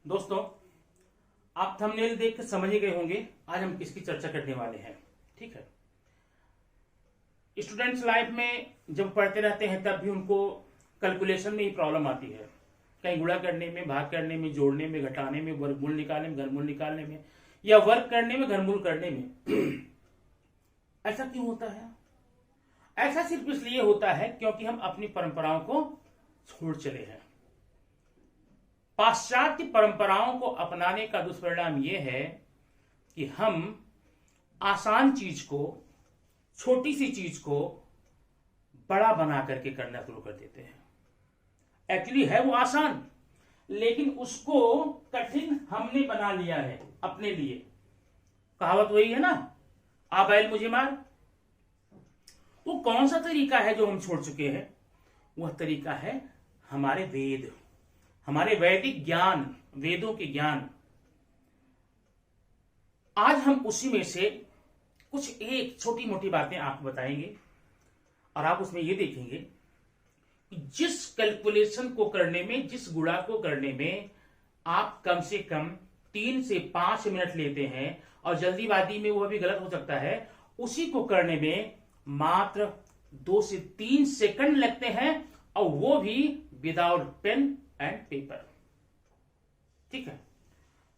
दोस्तों, आप थंबनेल देख के समझ ही गए होंगे आज हम किसकी चर्चा करने वाले हैं। ठीक है, स्टूडेंट्स लाइफ में जब पढ़ते रहते हैं तब भी उनको कैलकुलेशन में ही प्रॉब्लम आती है, कहीं गुणा करने में, भाग करने में, जोड़ने में, घटाने में, वर्गमूल निकालने में, घनमूल निकालने में, या वर्ग करने में, घनमूल करने में। ऐसा क्यों होता है? ऐसा सिर्फ इसलिए होता है क्योंकि हम अपनी परंपराओं को छोड़ चले हैं। पाश्चात्य परंपराओं को अपनाने का दुष्परिणाम यह है कि हम आसान चीज को, छोटी सी चीज को बड़ा बना करके करना शुरू कर देते हैं। एक्चुअली है वो आसान, लेकिन उसको कठिन हमने बना लिया है अपने लिए। कहावत वही है ना, आ बैल मुझे मार। वो कौन सा तरीका है जो हम छोड़ चुके हैं? वह तरीका है हमारे वेद, हमारे वैदिक ज्ञान, वेदों के ज्ञान। आज हम उसी में से कुछ एक छोटी मोटी बातें आपको बताएंगे और आप उसमें यह देखेंगे कि जिस कैलकुलेशन को करने में, जिस गुणा को करने में आप कम से कम 3 से 5 मिनट लेते हैं, और जल्दीबाजी में वह भी गलत हो सकता है, उसी को करने में मात्र 2 से 3 सेकंड लगते हैं, और वो भी विदाउट पेन एंड पेपर। ठीक है,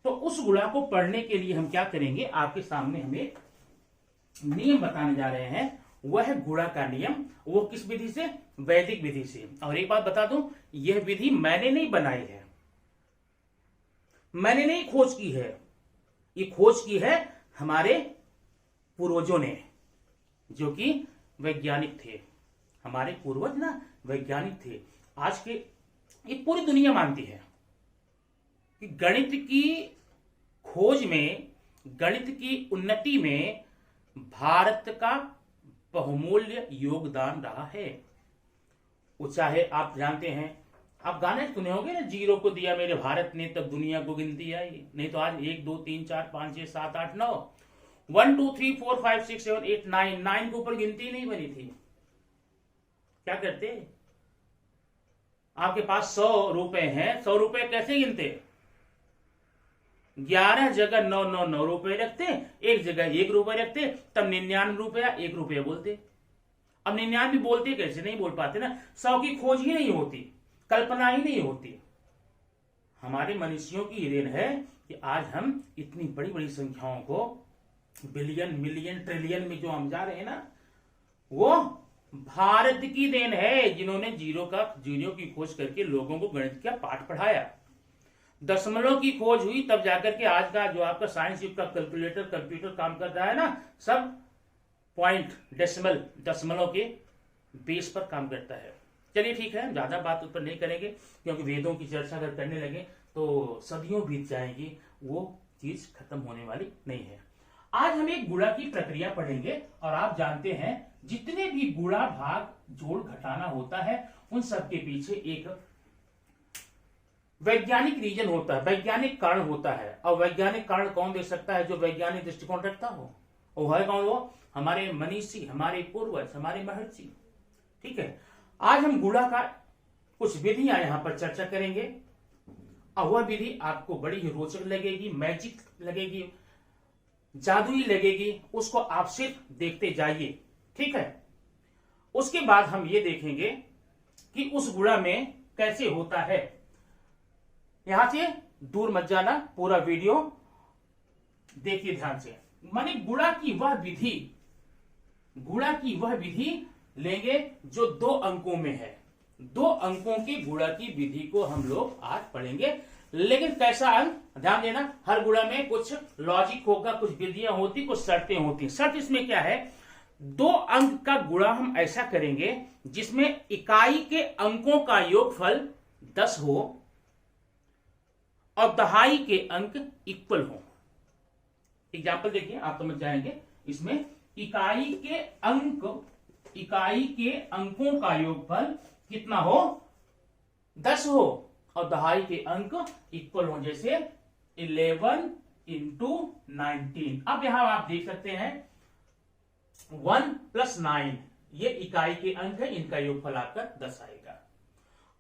तो उस गुणा को पढ़ने के लिए हम क्या करेंगे, आपके सामने हम एक नियम बताने जा रहे हैं। वह है गुणा का नियम। वो किस विधि से? वैदिक विधि से। और एक बात बता दूं, यह विधि मैंने नहीं बनाई है, मैंने नहीं खोज की है, ये खोज की है हमारे पूर्वजों ने, जो कि वैज्ञानिक थे। हमारे पूर्वज ना वैज्ञानिक थे। आज के ये पूरी दुनिया मानती है कि गणित की खोज में, गणित की उन्नति में भारत का बहुमूल्य योगदान रहा है। वो चाहे आप जानते हैं, आप गाने सुने होंगे ना, जीरो को दिया मेरे भारत ने तब दुनिया को गिनती आई। नहीं तो आज 1 2 3 4 5 6 7 8 9 1 2 3 4 5 6 7 8 9 के ऊपर गिनती नहीं बनी थी। क्या करते? आपके पास 100 रुपए हैं, 100 रुपए कैसे गिनते? 11 जगह 9 9 9 रुपए रखते, एक जगह 1 रुपए रखते, तब 99 रुपया 1 रुपया बोलते। अब 99 बोलते कैसे? नहीं बोल पाते ना, 100 की खोज ही नहीं होती, कल्पना ही नहीं होती। हमारे मनुष्यों की देन है कि आज हम इतनी बड़ी बड़ी संख्याओं को बिलियन, मिलियन, ट्रिलियन में जो हम जा रहे हैं ना, वो भारत की देन है, जिन्होंने जीरो की खोज करके लोगों को गणित का पाठ पढ़ाया। दशमलव की खोज हुई तब जाकर के आज का जो आपका साइंस युग का कंप्यूटर काम कर रहा है ना, सब पॉइंट, डेसिमल, दशमलव के बेस पर काम करता है। चलिए ठीक है, ज्यादा बात उस पर नहीं करेंगे, क्योंकि वेदों की चर्चा अगर करने लगे तो सदियों बीत जाएंगी, वो चीज खत्म होने वाली नहीं है। आज हम एक गुणा की प्रक्रिया पढ़ेंगे, और आप जानते हैं जितने भी गुणा, भाग, जोड़, घटाना होता है, उन सब के पीछे एक वैज्ञानिक रीजन होता है, वैज्ञानिक कारण होता है। और वैज्ञानिक कारण कौन दे सकता है? जो वैज्ञानिक दृष्टिकोण रखता हो। वो है कौन? वो हमारे मनीषी, हमारे पूर्वज, हमारे महर्षि। ठीक है, आज हम गुणा का कुछ विधियां यहां पर चर्चा करेंगे, और वह विधि आपको बड़ी ही रोचक लगेगी, मैजिक लगेगी, जादुई लगेगी। उसको आप सिर्फ देखते जाइए। ठीक है, उसके बाद हम ये देखेंगे कि उस गुणा में कैसे होता है। यहां से दूर मत जाना, पूरा वीडियो देखिए ध्यान से। माने गुणा की वह विधि लेंगे जो 2 अंकों में है। 2 अंकों की गुणा की विधि को हम लोग आज पढ़ेंगे। लेकिन कैसा अंक? ध्यान देना, हर गुणा में कुछ लॉजिक होगा, कुछ विधियां होती, कुछ शर्तें होती। शर्त इसमें क्या है? 2 अंक का गुणा हम ऐसा करेंगे जिसमें इकाई के अंकों का योगफल 10 हो और दहाई के अंक इक्वल हो। एग्जाम्पल देखिए, आप समझ जाएंगे। इसमें इकाई के अंकों का योगफल कितना हो? 10 हो, और दहाई के अंक इक्वल हो, जैसे 11 × 19। अब यहां आप देख सकते हैं 1 + 9, ये इकाई के अंक है, इनका योगफल आपका 10 आएगा।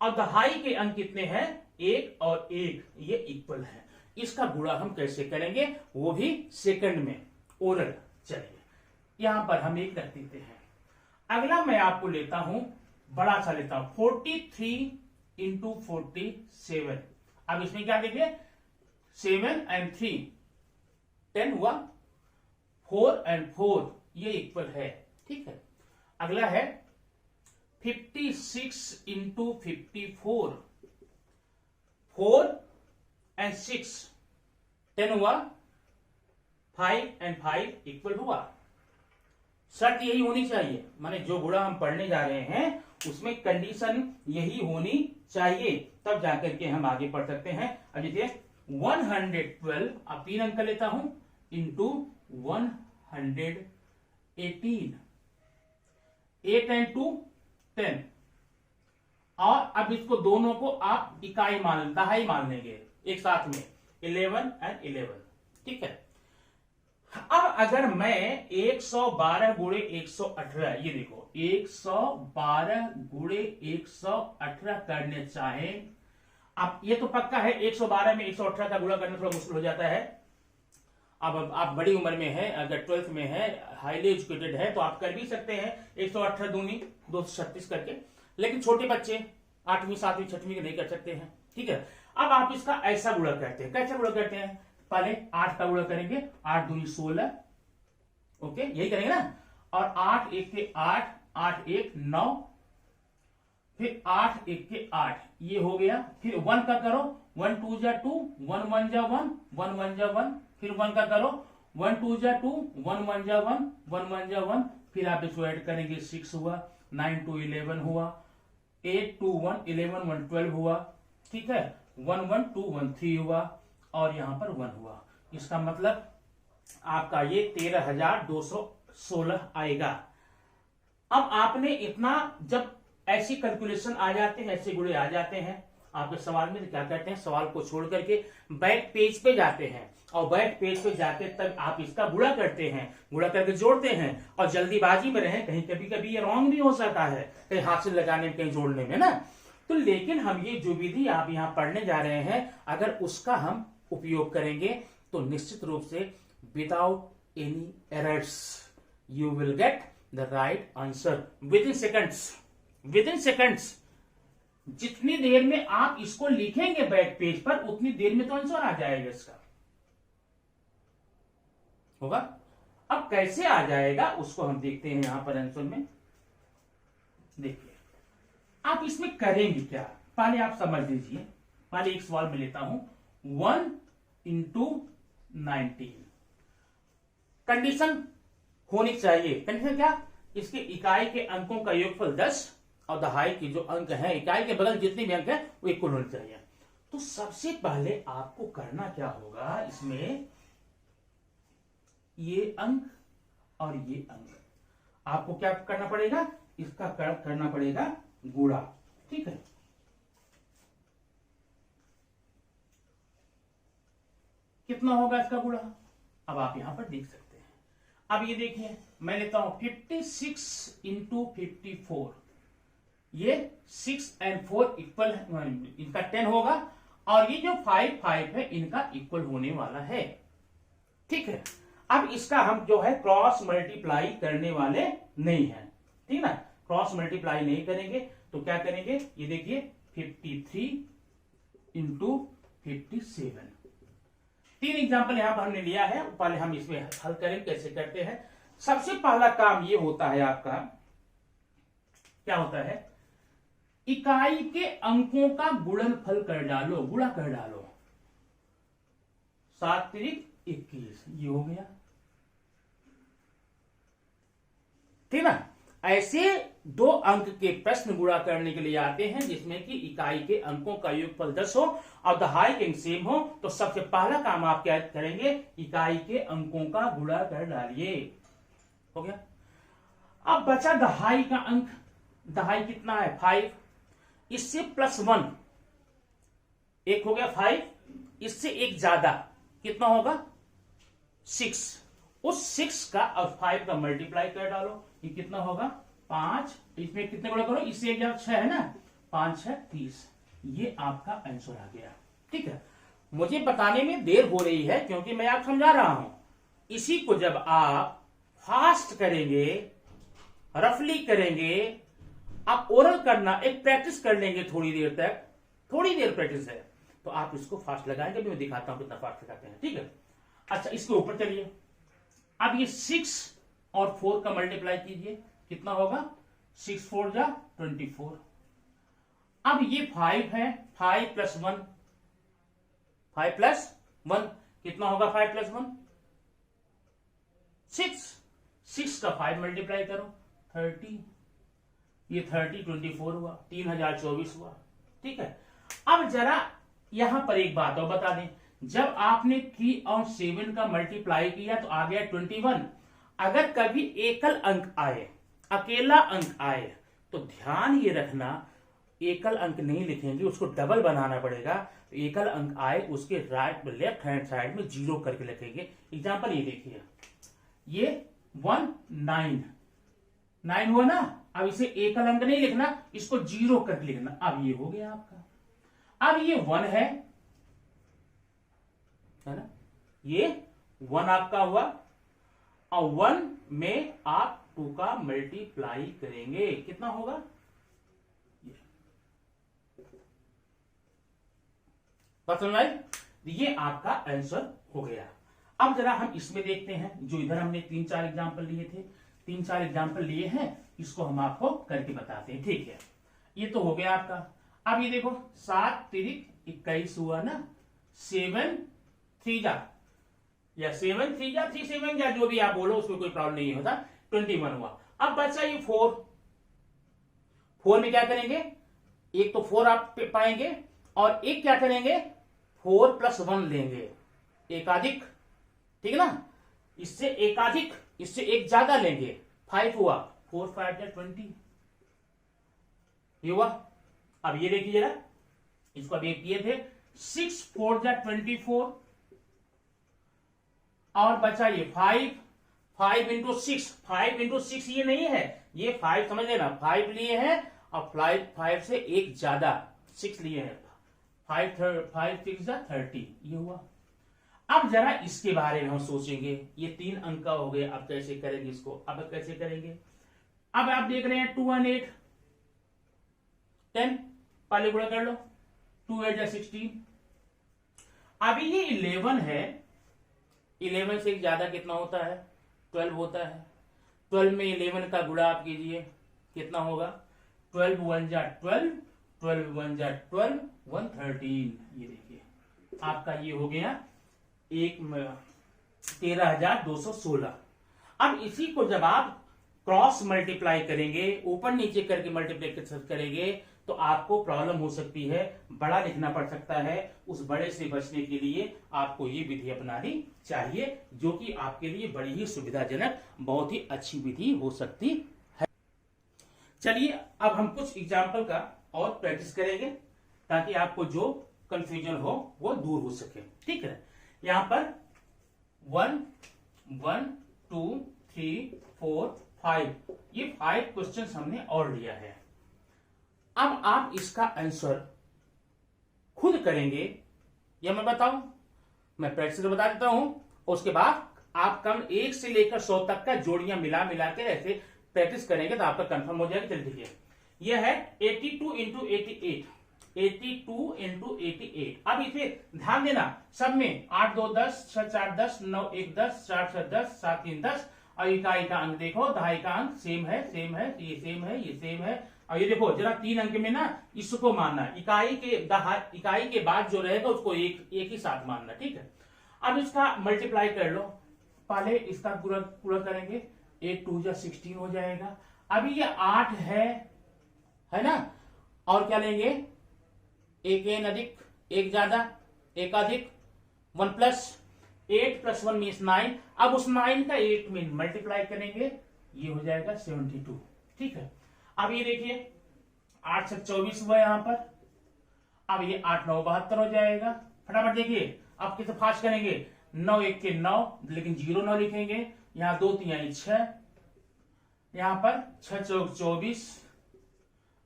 और दहाई के अंक कितने हैं, 1 और 1, ये इक्वल है। इसका गुणा हम कैसे करेंगे, वो भी सेकंड में, ओरल। चलिए यहां पर हम एक रख देते हैं। अगला मैं आपको लेता हूं, बड़ा सा लेता हूं, 43 इंटू 47। अब इसमें क्या देखिए, 7 and 3 10 हुआ, 4 and 4 ये इक्वल है। ठीक है, अगला है 56 इंटू 54, 4 and 6 10 हुआ, 5 and 5 इक्वल हुआ। शर्त यही होनी चाहिए, माने जो गुणा हम पढ़ने जा रहे हैं उसमें कंडीशन यही होनी चाहिए, तब जाकर के हम आगे पढ़ सकते हैं। अब देखिए 112, अब 3 अंक लेता हूं, इंटू 118, 8 and 2 10, और अब इसको दोनों को आप इकाई दहाई मान लेंगे एक साथ में, 11 and 11। ठीक है, अब अगर मैं 112 गुणे 118, ये देखो 112 गुणे 118 करने चाहें, अब ये तो पक्का है 112 में 118 का गुणा करना थोड़ा मुश्किल हो जाता है। अब आप बड़ी उम्र में है, अगर 12th में है, हाईली एजुकेटेड है, तो आप कर भी सकते हैं 118 दूनी 236 करके, लेकिन छोटे बच्चे 8वीं 7वीं 6वीं नहीं कर सकते हैं। ठीक है, अब आप इसका ऐसा गुणा करते हैं, कैसे गुणा करते हैं, पहले 8 का गुणा करेंगे, 8 दूनी 16, ओके यही करेंगे ना, और 8 1 के 8, 8 1 9, फिर 8 1 के 8, ये हो गया। फिर 1 का करो, 1 2 जा 2, 1 1 जा 1, 1 1 जा 1, फिर 1 का करो, 1 2 जा 2, 1 1 जा 1, 1 1 जा 1, फिर आप इसको ऐड करेंगे, 6 हुआ, 9 2 11 हुआ, 8 2 1 11 1 12 हुआ। ठीक है, 1 1 2 1 3 हुआ, और यहां पर 1 हुआ। इसका मतलब आपका ये 13,216 आएगा। अब आपने इतना, जब ऐसी कैलकुलेशन आ जाते हैं, ऐसे गुणे आ जाते हैं आपके सवाल में, तो क्या करते हैं, सवाल को छोड़ करके बैक पेज पे जाते हैं, और बैक पेज पे जाते तक आप इसका गुणा करते हैं, गुणा करके जोड़ते हैं, और जल्दीबाजी में रहे, कहीं कभी कभी ये रॉन्ग भी हो सकता है, कहीं हाथ से लगाने में, कहीं जोड़ने में ना, तो लेकिन हम ये जो विधि आप यहां पढ़ने जा रहे हैं, अगर उसका हम उपयोग करेंगे तो निश्चित रूप से without any errors you will get the right answer with in seconds. With in seconds, जितनी देर में आप इसको लिखेंगे बैक पेज पर, उतनी देर में तो आंसर आ जाएगा इसका, होगा। अब कैसे आ जाएगा उसको हम देखते हैं यहां पर आंसर में। देखिए आप इसमें करेंगे क्या, पहले आप समझ लीजिए। पहले एक सवाल में लेता हूं, 1 इंटू 19, कंडीशन होनी चाहिए। कंडीशन क्या, इसके इकाई के अंकों का योगफल 10, और दहाई की जो अंक है, इकाई के बगल जितने भी अंक है वो इक्वल होने चाहिए। तो सबसे पहले आपको करना क्या होगा, इसमें ये अंक और ये अंक आपको क्या करना पड़ेगा, इसका करना पड़ेगा गुणा। ठीक है, कितना होगा इसका गुणा, अब आप यहां पर देख सकते हैं। अब ये देखिए, मैं लेता हूं 56 इंटू 54, ये 6 and 4 इक्वल, इनका 10 होगा, और ये जो 5 5 है इनका इक्वल होने वाला है। ठीक है, अब इसका हम जो है क्रॉस मल्टीप्लाई करने वाले नहीं है, ठीक ना, क्रॉस मल्टीप्लाई नहीं करेंगे, तो क्या करेंगे, ये देखिए 53 इंटू 57। 3 एग्जाम्पल यहां पर हमने लिया है, पहले हम इसमें हल करें, कैसे करते हैं। सबसे पहला काम ये होता है आपका, क्या होता है, इकाई के अंकों का गुणनफल कर डालो, गुणा कर डालो, 7 3 21, ये हो गया। ठीक ना, ऐसे 2 अंक के प्रश्न गुणा करने के लिए आते हैं, जिसमें कि इकाई के अंकों का योगफल 10 हो और दहाई के अंक सेम हो, तो सबसे पहला काम आप क्या करेंगे, इकाई के अंकों का गुणा कर डालिए, हो गया। अब बचा दहाई का अंक, दहाई कितना है 5, इससे +1, एक हो गया 5, इससे एक ज्यादा कितना होगा 6, उस 6 का और 5 का मल्टीप्लाई कर डालो, ये कितना होगा 5, इसमें कितने गुणा करो, इससे एक ज्यादा 6 है ना, 5 6 30, ये आपका आंसर आ गया। ठीक है, मुझे बताने में देर हो रही है क्योंकि मैं आपको समझा रहा हूं। इसी को जब आप फास्ट करेंगे, रफली करेंगे, आप ओरल करना एक प्रैक्टिस कर लेंगे थोड़ी देर तक, थोड़ी देर प्रैक्टिस है तो आप इसको फास्ट लगाएंगे। मैं दिखाता हूं कितना फास्ट लगाते हैं। ठीक है, अच्छा इसके ऊपर चलिए। अब ये 6 और 4 का मल्टीप्लाई कीजिए, कितना होगा? 6 4 जा 24। अब ये 5 है, 5 प्लस 1, 5 प्लस 1 कितना होगा? 5 प्लस 1 6, 6 का 5 मल्टीप्लाई करो 30, ये 30 24 हुआ, 3024 हुआ। ठीक है, अब जरा यहां पर एक बात और बता दें, जब आपने 3 और 7 का मल्टीप्लाई किया तो आ गया 21। अगर कभी एकल अंक आए, अकेला अंक आए, तो ध्यान ये रखना एकल अंक नहीं लिखेंगे, उसको डबल बनाना पड़ेगा। तो एकल अंक आए उसके राइट लेफ्ट हैंड साइड में 0 करके लिखेंगे। एग्जांपल ये देखिए, ये 1 9 9 हुआ ना। अब इसे एकल अंक नहीं लिखना, इसको 0 करके लिखना। अब ये हो गया आपका। अब ये 1 है ना, ये 1 आपका हुआ, और 1 में आप 2 का मल्टीप्लाई करेंगे, कितना होगा? ये आपका आंसर हो गया। अब जरा हम इसमें देखते हैं, जो इधर हमने 3-4 एग्जाम्पल लिए थे, 3-4 एग्जाम्पल लिए हैं, इसको हम आपको करके बताते हैं। ठीक है, ये तो हो गया आपका। अब ये देखो 7 3 21 हुआ ना, 7 3 जा, या 7 3 जा 3 7 जा, जो भी आप बोलो उसमें कोई प्रॉब्लम नहीं होता। 21 हुआ। अब बचा ये 4 में क्या करेंगे? एक तो 4 आप पाएंगे, और एक क्या करेंगे? 4 प्लस 1 लेंगे, एकाधिक। ठीक है ना, इससे एकाधिक, इससे एक ज्यादा लेंगे। 5 हुआ, 4 5 जा 20 ये हुआ। अब ये देखिए जरा, इसको अब एक किए थे, 6 4 जा 24, और बचा ये 5 इंटू 6, 5 इंटू 6 ये नहीं है, ये 5 समझ लेना, 5 लिए हैं और 5 से एक ज्यादा 6 लिए हैं, 5 6 जा 30 ये हुआ। अब जरा इसके बारे में हम सोचेंगे, ये 3 अंक का हो गया। अब कैसे करेंगे इसको? अब कैसे करेंगे? अब आप देख रहे हैं 2 1 8 10, पहले गुणा कर लो, 2 8 जा 16। अभी ये 11 है, 11 से ज्यादा कितना होता है? 12 होता है। 12 में 11 का गुणा आप कीजिए, कितना होगा? 12 1 जा 12, 12 1 जा 12, 1 13। ये देखिए आपका ये हो गया 13,216। अब इसी को जब आप क्रॉस मल्टीप्लाई करेंगे, ऊपर नीचे करके मल्टीप्लाई करेंगे, तो आपको प्रॉब्लम हो सकती है, बड़ा लिखना पड़ सकता है। उस बड़े से बचने के लिए आपको ये विधि अपनानी चाहिए, जो कि आपके लिए बड़ी ही सुविधाजनक, बहुत ही अच्छी विधि हो सकती है। चलिए अब हम कुछ एग्जाम्पल का और प्रैक्टिस करेंगे, ताकि आपको जो कंफ्यूजन हो वो दूर हो सके। ठीक है, यहां पर 1 1 2 3 4 5, ये 5 क्वेश्चन हमने और लिया है। अब आप इसका आंसर खुद करेंगे या मैं बताऊं? मैं प्रैक्टिस बता देता हूं, उसके बाद आप कम 1 से लेकर 100 तक का जोड़ियां मिला के ऐसे प्रैक्टिस करेंगे तो आपका कंफर्म हो जाएगा। चलिए देखिए, यह है 82 इंटू 88, 82 इंटू 88। अब इसे ध्यान देना, सब में 8 2 10, 6 4 10, 9 1 10, 4 6 10, 7 3 10, और इकाई का अंक देखो, दहाई का अंक सेम है, ये सेम है, ये सेम है। और ये देखो जरा 3 अंक में ना इसको मानना, इकाई के बाद जो रहेगा उसको एक ही साथ मानना। ठीक है, अब इसका मल्टीप्लाई कर लो, पहले इसका पूरा करेंगे, 8 2 जा 16 हो जाएगा। अभी ये 8 है ना, और क्या लेंगे? एक एन अधिक, एक ज्यादा, एक अधिक, 1 प्लस 8 प्लस 1 मीन्स 9। अब उस 9 का 8 में मल्टीप्लाई करेंगे, ये हो जाएगा 72। ठीक है, अब ये देखिए 8 से 24 हुआ यहां पर। अब ये 8 9 72 हो जाएगा। फटाफट देखिए, अब किसे फास्ट करेंगे? 9 1 के 9, लेकिन 0 9 लिखेंगे। यहाँ 2 3 6, यहाँ पर 6 चौक 24,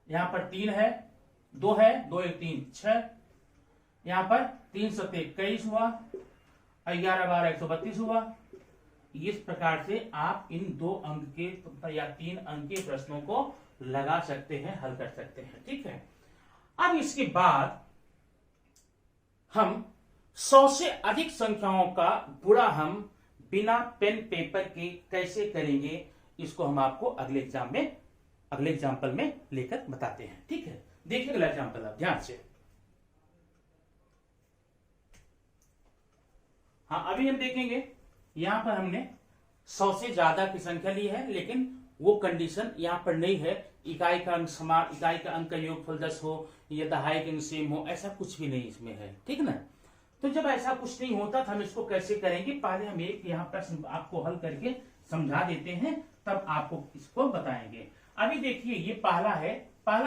यहाँ पर 3 है, 2 है, 2 1 3 6, यहां पर 3 7 21 हुआ, 11 12 132 हुआ। इस प्रकार से आप इन 2 अंक के या 3 अंक के प्रश्नों को लगा सकते हैं, हल कर सकते हैं। ठीक है, अब इसके बाद हम 100 से अधिक संख्याओं का गुणा हम बिना पेन पेपर के कैसे करेंगे, इसको हम आपको अगले एग्जाम्पल में लेकर बताते हैं। ठीक है, देखिए अगला एग्जाम्पल आप ध्यान से। हाँ, अभी हम देखेंगे यहां पर हमने 100 से ज्यादा की संख्या ली है, लेकिन वो कंडीशन यहां पर नहीं है। इकाई का अंक समान, इकाई का अंक का योगफल 10 हो या दहाई के अंक सेम हो, ऐसा कुछ भी नहीं इसमें है। ठीक ना, तो जब ऐसा कुछ नहीं होता तो हम इसको कैसे करेंगे, पहले हम एक यहाँ प्रश्न आपको हल करके समझा देते हैं, तब आपको इसको बताएंगे। अभी देखिए ये पहला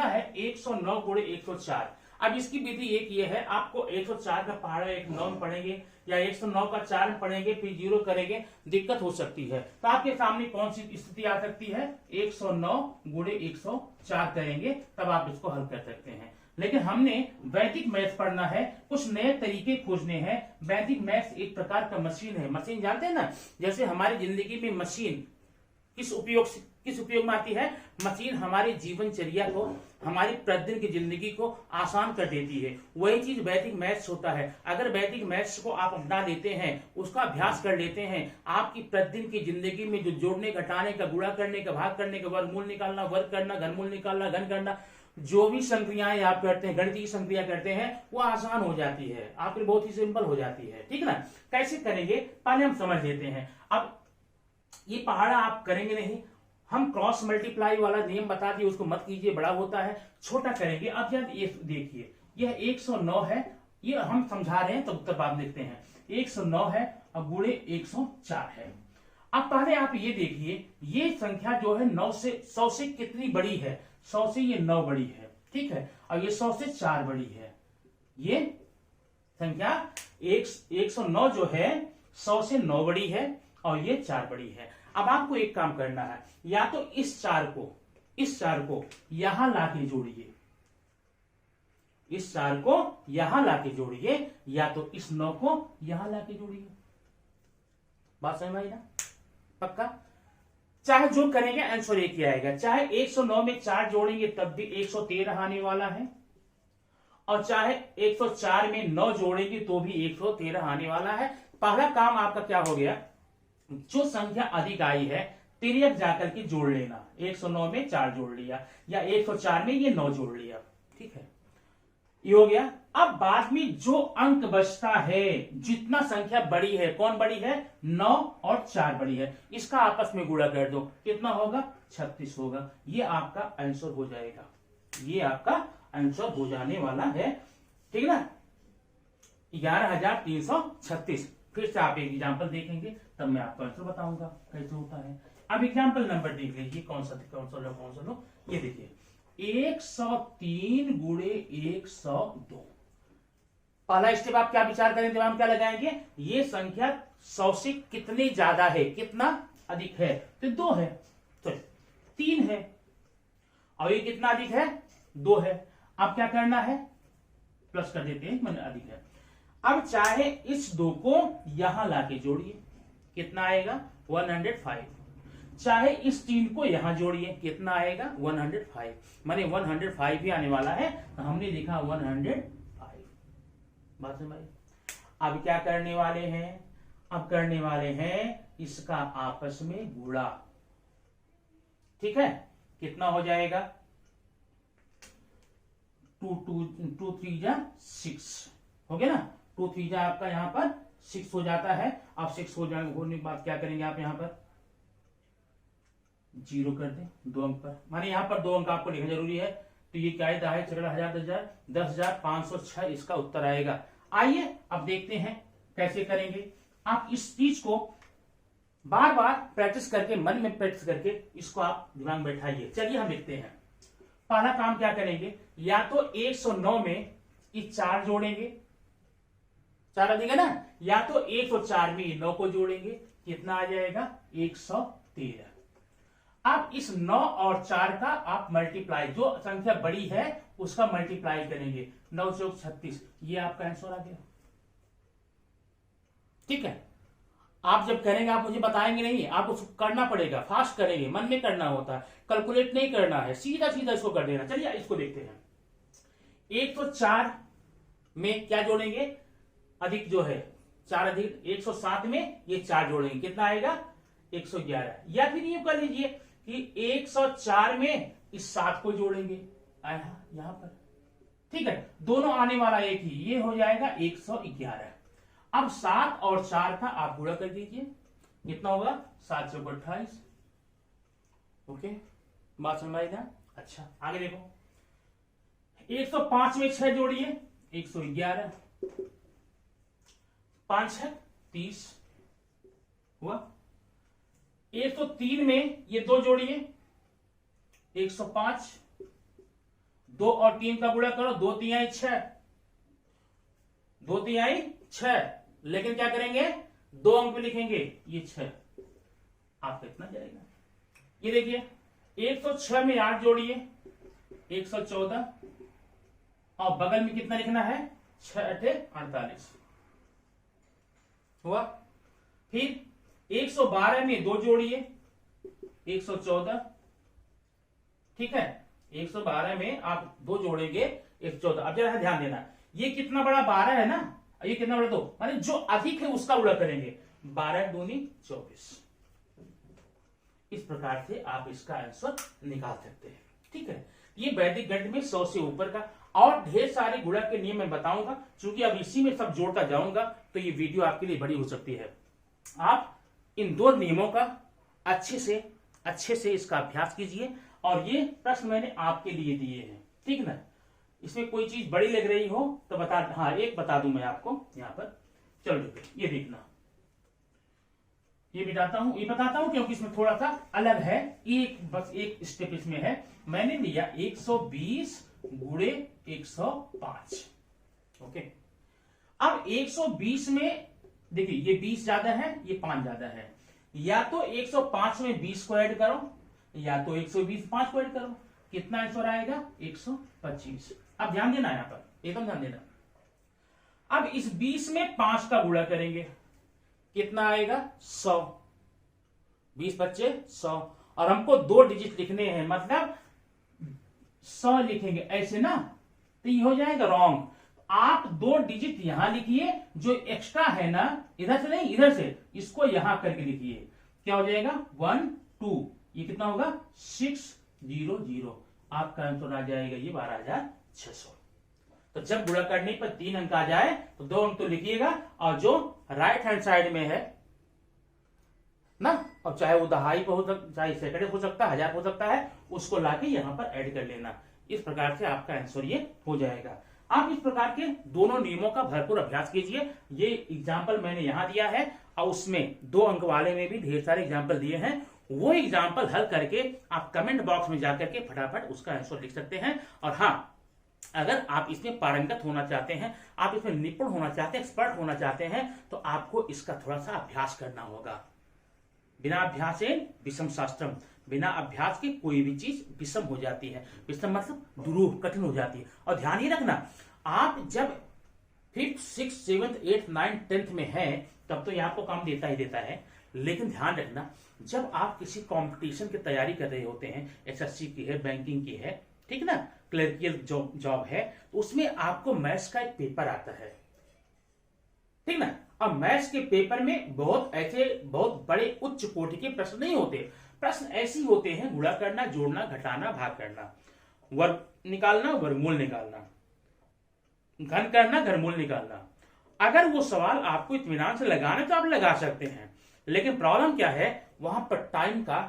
है 109 गुणे 104। अब इसकी विधि एक ये है, आपको 104 का पहाड़ा 1 9 में पढ़ेंगे या 109 का 4 में पढ़ेंगे, फिर 0 करेंगे, दिक्कत हो सकती है। तो आपके सामने कौन सी स्थिति आ सकती है, 109 गुणे 104 करेंगे, तब आप इसको हल कर सकते हैं। लेकिन हमने वैदिक मैथ्स पढ़ना है, कुछ नए तरीके खोजने हैं। वैदिक मैथ्स एक प्रकार का मशीन है। मशीन जानते हैं ना, जैसे हमारी जिंदगी में मशीन किस उपयोग में आती है, मशीन हमारी जीवनचर्या को, हमारी प्रतिदिन की जिंदगी को आसान कर देती है। वही चीज वैदिक मैथ्स होता है। अगर वैदिक मैथ्स को आप अपना लेते हैं, उसका अभ्यास कर लेते हैं, आपकी प्रतिदिन की जिंदगी में जो जोड़ने घटाने का, गुणा करने का, भाग करने का, वर्गमूल निकालना, वर्ग करना, घनमूल निकालना, घन करना, जो भी संक्रियाएं आप करते हैं, गणितीय संक्रिया करते हैं, वो आसान हो जाती है, आपके बहुत ही सिंपल हो जाती है। ठीक ना, कैसे करेंगे पहले हम समझ लेते हैं। अब ये पहाड़ा आप करेंगे नहीं, हम क्रॉस मल्टीप्लाई वाला नियम बता दिए, उसको मत कीजिए, बड़ा होता है, छोटा करेंगे। अब यार ये देखिए, यह 109 है, ये हम समझा रहे हैं, तब आप देखते हैं 109 है, अब गुणे 104 है। अब पहले आप ये देखिए, ये संख्या जो है 100 से कितनी बड़ी है, 100 से ये 9 बड़ी है। ठीक है, और ये 100 से 4 बड़ी है। ये संख्या 109 जो है 100 से 9 बड़ी है और ये 4 बड़ी है। अब आपको एक काम करना है, या तो इस 4 को यहां लाके जोड़िए, इस 4 को यहां लाके जोड़िए, या तो इस 9 को यहां लाके जोड़िए। बात समझ में आई ना, पक्का? चाहे जो करेंगे आंसर एक ही आएगा। चाहे 109 में 4 जोड़ेंगे तब भी 113 आने वाला है, और चाहे 104 में 9 जोड़ेंगे तो भी 113 आने वाला है। पहला काम आपका क्या हो गया, जो संख्या अधिक आई है तिर्यक जाकर के जोड़ लेना। 109 में 4 जोड़ लिया, या 104 में ये 9 जोड़ लिया। ठीक है, ये हो गया। अब बाद में जो अंक बचता है, जितना संख्या बड़ी है, कौन बड़ी है, 9 और 4 बड़ी है, इसका आपस में गुणा कर दो, कितना होगा, 36 होगा। ये आपका आंसर हो जाएगा, ये आपका आंसर हो जाने वाला है। ठीक ना, 11,336। फिर से आप एक एग्जाम्पल देखेंगे, तब मैं आपको आंसर बताऊंगा कैसे होता है। अब एग्जाम्पल नंबर देख लीजिए, कौन सा लो, ये देखिए 103 गुणे 102। पहला स्टेप आप क्या विचार करें, जब हम क्या लगाएंगे, ये संख्या 100 से कितनी ज्यादा है, कितना अधिक है, तो 2 है, तो 3 है, और ये कितना अधिक है, 2 है। अब क्या करना है, प्लस कर देते हैं, मैंने अधिक है। अब चाहे इस 2 को यहां लाके जोड़िए, कितना आएगा, 105। चाहे इस 3 को यहां जोड़िए, कितना आएगा, 105, माने 105 ही आने वाला है, तो हमने लिखा 105। बात समझ आई? अब क्या करने वाले हैं, अब करने वाले हैं इसका आपस में गुणा। ठीक है, कितना हो जाएगा, 2 3 जा 6 हो गया ना, 2 3 जा आपका यहां पर 6 हो जाता है। अब 6 होने के बाद क्या करेंगे, आप यहां पर 0 कर दें 2 अंक पर, माने यहां पर 2 अंक आपको लिखना जरूरी है। तो ये क्या है, 10,506 इसका उत्तर आएगा। आइए अब देखते हैं कैसे करेंगे। आप इस चीज को बार बार प्रैक्टिस करके, मन में प्रैक्टिस करके इसको आप दिमाग में बैठाइए। चलिए हम देखते हैं। पहला काम क्या करेंगे, या तो 109 में इस 4 जोड़ेंगे, 4 अधिक है ना, या तो 104 में 9 को जोड़ेंगे, कितना आ जाएगा, 113। अब इस 9 और 4 का आप मल्टीप्लाई, जो संख्या बड़ी है उसका मल्टीप्लाई करेंगे, 9 चौक 36, ये आपका आंसर आ गया। ठीक है, आप जब करेंगे आप मुझे बताएंगे नहीं, आपको करना पड़ेगा, फास्ट करेंगे, मन में करना होता है, कैलकुलेट नहीं करना है, सीधा सीधा इसको कर देना। चलिए इसको देखते हैं। 104 में क्या जोड़ेंगे, अधिक जो है 4 अधिक 107 में ये 4 जोड़ेंगे, कितना आएगा 111। या फिर ये कर लीजिए कि 104 में इस 7 को जोड़ेंगे यहां पर, ठीक है, दोनों आने वाला एक ही, ये हो जाएगा 111। अब 7 और 4 का आप गुणा कर दीजिए, कितना होगा 7 चौक 28। ओके, बात समझ में आई ना। अच्छा आगे देखो, 105 में 6 जोड़िए, 111, 5 है 30 हुआ। 103 में ये 2 जोड़िए, 105, 2 और 3 का गुणा करो, 2 तिहाई 6, 2 तिहाई 6, लेकिन क्या करेंगे 2 अंक में लिखेंगे, ये 6 आपका इतना जाएगा। ये देखिए 106 में 8 जोड़िए, 114, और बगल में कितना लिखना है 6 8 48 हुआ। फिर 112 में 2 जोड़िए, 114, ठीक है, 112 में आप 2 जोड़ेंगे 114। अब जरा ध्यान देना, ये कितना बड़ा 12 है ना, ये कितना बड़ा 2, माने जो अधिक है उसका गुणा करेंगे, 12 दूनी 24। इस प्रकार से आप इसका आंसर निकाल सकते हैं। ठीक है, ये वैदिक गणित में 100 से ऊपर का और ढेर सारे गुणा के नियम मैं बताऊंगा, क्योंकि अब इसी में सब जोड़ता जाऊंगा तो ये वीडियो आपके लिए बड़ी हो सकती है। आप इन 2 नियमों का अच्छे से इसका अभ्यास कीजिए, और ये प्रश्न मैंने आपके लिए दिए हैं, ठीक ना। इसमें कोई चीज बड़ी लग रही हो तो एक बता दूं मैं आपको यहां पर। चलो ये देखना, ये बताता हूं क्योंकि इसमें थोड़ा सा अलग है, बस एक स्टेप इसमें है। मैंने लिया 120 गुणे 105। ओके, अब 120 में देखिए ये 20 ज्यादा है, ये 5 ज्यादा है, या तो 105 में 20 को ऐड करो, या तो 120 5 को ऐड करो, कितना आंसर आएगा 125। अब ध्यान देना यहां पर, एकदम ध्यान देना। अब इस 20 में 5 का गुणा करेंगे, कितना आएगा 100, 20 बच्चे 100, और हमको 2 डिजिट लिखने हैं, मतलब 100 लिखेंगे ऐसे ना, तो ये हो जाएगा रॉन्ग। आप 2 डिजिट यहां लिखिए, जो एक्स्ट्रा है ना इधर से नहीं इधर से, इसको यहां करके लिखिए, क्या हो जाएगा 1 2, ये कितना होगा 600, आपका आंसर आ जाएगा ये 12,600। तो जब गुणा करने पर 3 अंक आ जाए तो 2 अंक तो लिखिएगा, और जो राइट हैंड साइड में है ना, और चाहे वो दहाई पे हो सकता, चाहे सैकड़े हो सकता है, 1000 हो सकता है, उसको लाके यहां पर ऐड कर लेना। इस प्रकार से आपका आंसर ये हो जाएगा। आप इस प्रकार के दोनों नियमों का भरपूर अभ्यास कीजिए। ये एग्जाम्पल मैंने यहां दिया है, और उसमें 2 अंक वाले में भी ढेर सारे एग्जाम्पल दिए हैं। वो एग्जाम्पल हल करके आप कमेंट बॉक्स में जाकर के फटाफट उसका आंसर लिख सकते हैं। और हाँ, अगर आप इसमें पारंगत होना चाहते हैं, आप इसमें निपुण होना चाहते हैं, एक्सपर्ट होना चाहते हैं, तो आपको इसका थोड़ा सा अभ्यास करना होगा। बिना अभ्यास विषम शास्त्रम, बिना अभ्यास के कोई भी चीज विषम हो जाती है। विषम मतलब दुरूह, कठिन हो जाती है। और ध्यान ही रखना, आप जब 5th 6th 7th 8th 9th 10th में है, तब तो ये आपको काम देता ही देता है। लेकिन ध्यान रखना, जब आप किसी कंपटीशन की तैयारी कर रहे होते हैं, एसएससी की है, बैंकिंग की है, ठीक ना, क्लर्कियल जॉब है, तो उसमें आपको मैथ्स का एक पेपर आता है, ठीक ना। अब मैथ्स के पेपर में बहुत बड़े उच्च कोटि के प्रश्न नहीं होते। प्रश्न ऐसे होते हैं, गुणा करना, जोड़ना, घटाना, भाग करना, वर्ग निकालना, वर्गमूल निकालना, घन करना, घनमूल निकालना। अगर वो सवाल आपको इत्मीनान से लगाने तो आप लगा सकते हैं, लेकिन प्रॉब्लम क्या है, वहां पर टाइम का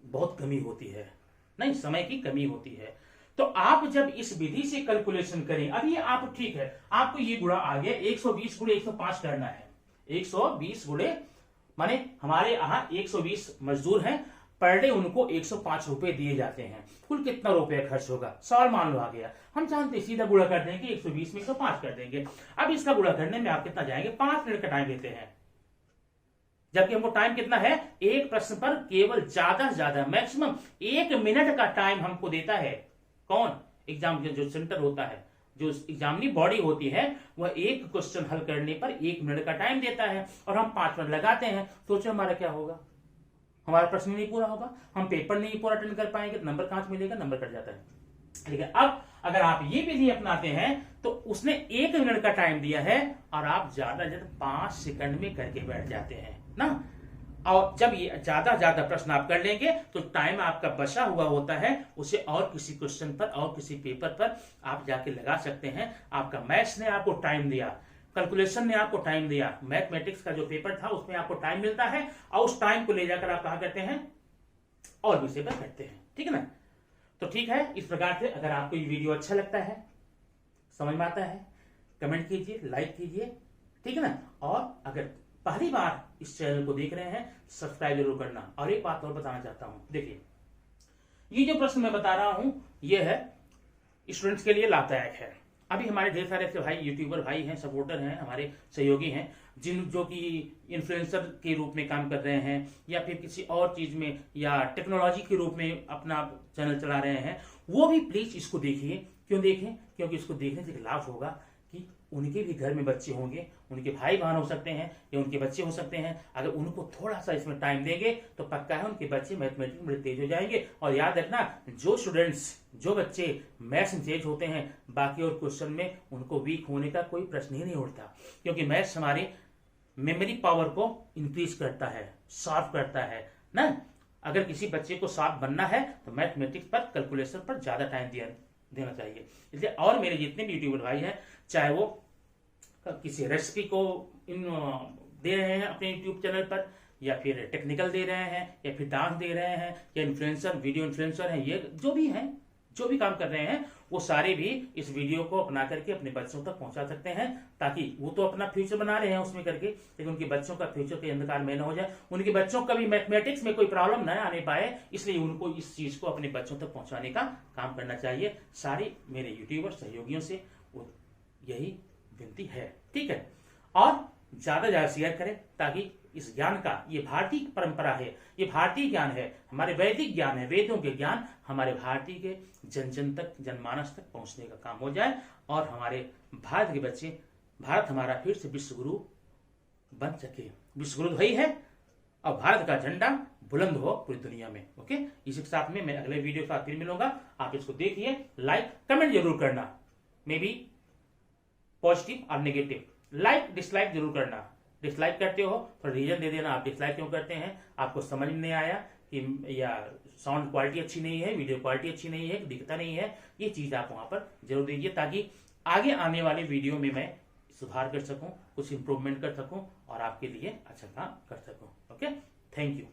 बहुत कमी होती है, नहीं, समय की कमी होती है। तो आप जब इस विधि से कैलकुलेशन करें, अब ये आप ठीक है, आपको ये गुणा आ गया, 120 गुणे 105 करना है। 120 गुणे माने हमारे यहाँ 120 मजदूर हैं, पर डे उनको 105 रुपए दिए जाते हैं, कुल कितना रुपया खर्च होगा, सवाल मान लो आ गया। हम जानते सीधा गुणा कर देंगे, 120 में 105 कर देंगे। अब इसका गुणा करने में आप कितना जाएंगे, 5 मिनट का टाइम लेते हैं। जबकि हमको टाइम कितना है, एक प्रश्न पर केवल ज्यादा से ज्यादा मैक्सिमम 1 मिनट का टाइम हमको देता है। कौन? एग्जाम जो सेंटर होता है, जो एग्जामिनी बॉडी होती है, वह एक क्वेश्चन हल करने पर 1 मिनट का टाइम देता है और हम 5 मिनट लगाते हैं। सोचो हमारा क्या होगा, हमारा प्रश्न नहीं पूरा होगा, हम पेपर नहीं पूरा अटेंड कर पाएंगे, तो नंबर कहां से मिलेगा, नंबर कट जाता है। लेकिन अब अगर आप ये विधि अपनाते हैं तो उसने 1 मिनट का टाइम दिया है और आप ज्यादा से ज्यादा 5 सेकंड में करके बैठ जाते हैं ना। और जब ये ज्यादा प्रश्न आप कर लेंगे तो टाइम आपका बचा हुआ होता है, उसे और किसी क्वेश्चन पर और किसी पेपर पर आप जाके लगा सकते हैं। आपका मैथ्स ने आपको टाइम दिया, कैलकुलेशन ने आपको टाइम दिया, मैथमेटिक्स का जो पेपर था उसमें आपको टाइम मिलता है और उस टाइम को ले जाकर आप कहा करते हैं और विषय पर करते हैं। ठीक है ना। तो ठीक है, इस प्रकार से अगर आपको ये वीडियो अच्छा लगता है, समझ में आता है, कमेंट कीजिए, लाइक कीजिए, ठीक है ना। और अगर पहली बार इस चैनल को देख रहे हैं, सब्सक्राइब जरूर करना। और एक बात और बताना चाहता हूं, देखिए ये जो प्रश्न मैं बता रहा हूं ये है स्टूडेंट्स के लिए लाभदायक है। अभी हमारे ढेर सारे ऐसे भाई, यूट्यूबर भाई हैं, सपोर्टर हैं, हमारे सहयोगी हैं, जो कि इन्फ्लुएंसर के रूप में काम कर रहे हैं या फिर किसी और चीज में या टेक्नोलॉजी के रूप में अपना चैनल चला रहे हैं, वो भी प्लीज इसको देखिए। क्यों देखें? क्योंकि इसको देखने से लाभ होगा कि उनके भी घर में बच्चे होंगे, उनके भाई बहन हो सकते हैं या उनके बच्चे हो सकते हैं। अगर उनको थोड़ा सा इसमें टाइम देंगे तो पक्का है उनके बच्चे मैथमेटिक्स में बड़े तेज हो जाएंगे। और याद रखना, जो बच्चे मैथ्स में तेज होते हैं, बाकी और क्वेश्चन में उनको वीक होने का कोई प्रश्न ही नहीं उठता, क्योंकि मैथ्स हमारी मेमोरी पावर को इंक्रीज करता है, शार्प करता है ना। अगर किसी बच्चे को शार्प बनना है तो मैथमेटिक्स पर, कैलकुलेशन पर ज्यादा टाइम देना चाहिए। इसलिए और मेरे जितने भी यूट्यूबर भाई हैं, चाहे वो किसी रेसिपी को दे रहे हैं अपने यूट्यूब चैनल पर, या फिर टेक्निकल दे रहे हैं, या फिर डांस दे रहे हैं, या इन्फ्लुएंसर, वीडियो इन्फ्लुएंसर हैं, ये जो भी हैं, जो भी काम कर रहे हैं, वो सारे भी इस वीडियो को अपना करके अपने बच्चों तक पहुंचा सकते हैं, ताकि वो तो अपना फ्यूचर बना रहे हैं उसमें करके, लेकिन उनके बच्चों का फ्यूचर के अंधकार में न हो जाए, उनके बच्चों का भी मैथमेटिक्स में कोई प्रॉब्लम न आने पाए। इसलिए उनको इस चीज को अपने बच्चों तक पहुंचाने का काम करना चाहिए। सारी मेरे यूट्यूबर सहयोगियों से यही विनती है, ठीक है। और ज्यादा ज्यादा शेयर करें, ताकि इस ज्ञान का, ये भारतीय परंपरा है, ये भारतीय ज्ञान है, हमारे वैदिक ज्ञान है, वेदों के ज्ञान हमारे भारतीय के जन जन तक, जनमानस तक पहुंचने का काम हो जाए और हमारे भारत के बच्चे, भारत हमारा फिर से विश्व गुरु बन सके। विश्व गुरु वही है और भारत का झंडा बुलंद हो पूरी दुनिया में। ओके, इसी के साथ में मैं अगले वीडियो के साथ फिर मिलूंगा। आप इसको देखिए, लाइक कमेंट जरूर करना, मे बी पॉजिटिव और नेगेटिव, लाइक डिसलाइक जरूर करना। डिसलाइक करते हो तो रीजन दे देना, आप डिसलाइक क्यों करते हैं, आपको समझ में नहीं आया कि या साउंड क्वालिटी अच्छी नहीं है, वीडियो क्वालिटी अच्छी नहीं है, दिखता नहीं है, ये चीज आप वहां पर जरूर दीजिए, ताकि आगे आने वाले वीडियो में मैं सुधार कर सकूं, कुछ इंप्रूवमेंट कर सकूं और आपके लिए अच्छा काम कर सकूं। Okay, thank you.